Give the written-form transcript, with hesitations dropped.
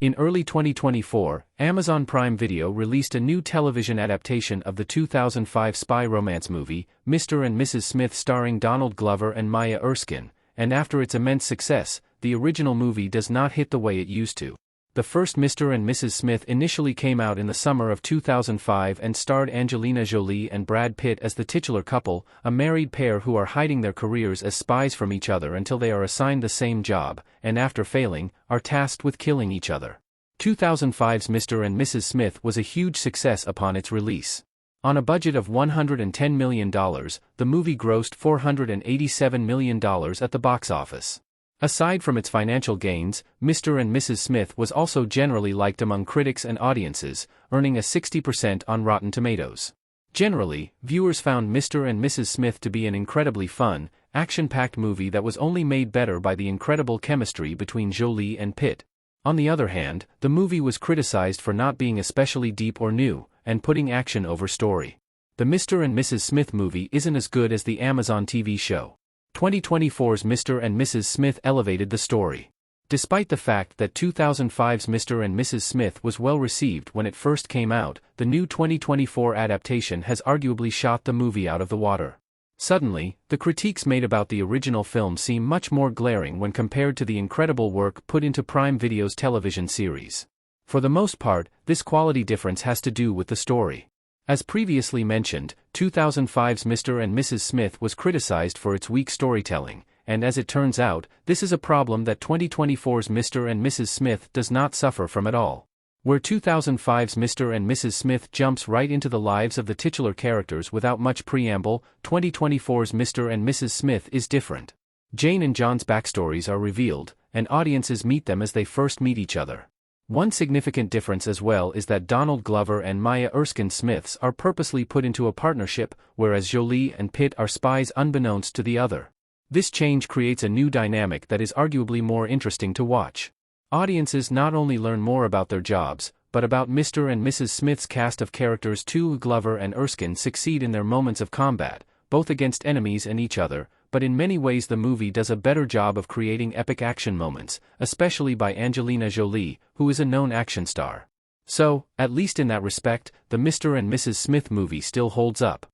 In early 2024, Amazon Prime Video released a new television adaptation of the 2005 spy romance movie, Mr. and Mrs. Smith, starring Donald Glover and Maya Erskine, and after its immense success, the original movie does not hit the way it used to. The first Mr. and Mrs. Smith initially came out in the summer of 2005 and starred Angelina Jolie and Brad Pitt as the titular couple, a married pair who are hiding their careers as spies from each other until they are assigned the same job, and after failing, are tasked with killing each other. 2005's Mr. and Mrs. Smith was a huge success upon its release. On a budget of $110 million, the movie grossed $487 million at the box office. Aside from its financial gains, Mr. and Mrs. Smith was also generally liked among critics and audiences, earning a 60% on Rotten Tomatoes. Generally, viewers found Mr. and Mrs. Smith to be an incredibly fun, action-packed movie that was only made better by the incredible chemistry between Jolie and Pitt. On the other hand, the movie was criticized for not being especially deep or new, and putting action over story. The Mr. and Mrs. Smith movie isn't as good as the Amazon TV show. 2024's Mr. and Mrs. Smith elevated the story. Despite the fact that 2005's Mr. and Mrs. Smith was well received when it first came out, the new 2024 adaptation has arguably shot the movie out of the water. Suddenly, the critiques made about the original film seem much more glaring when compared to the incredible work put into Prime Video's television series. For the most part, this quality difference has to do with the story. As previously mentioned, 2005's Mr. and Mrs. Smith was criticized for its weak storytelling, and as it turns out, this is a problem that 2024's Mr. and Mrs. Smith does not suffer from at all. Where 2005's Mr. and Mrs. Smith jumps right into the lives of the titular characters without much preamble, 2024's Mr. and Mrs. Smith is different. Jane and John's backstories are revealed, and audiences meet them as they first meet each other. One significant difference as well is that Donald Glover and Maya Erskine Smiths are purposely put into a partnership, whereas Jolie and Pitt are spies unbeknownst to the other. This change creates a new dynamic that is arguably more interesting to watch. Audiences not only learn more about their jobs, but about Mr. and Mrs. Smith's cast of characters too. Glover and Erskine succeed in their moments of combat, both against enemies and each other, but in many ways the movie does a better job of creating epic action moments, especially by Angelina Jolie, who is a known action star. So, at least in that respect, the Mr. and Mrs. Smith movie still holds up.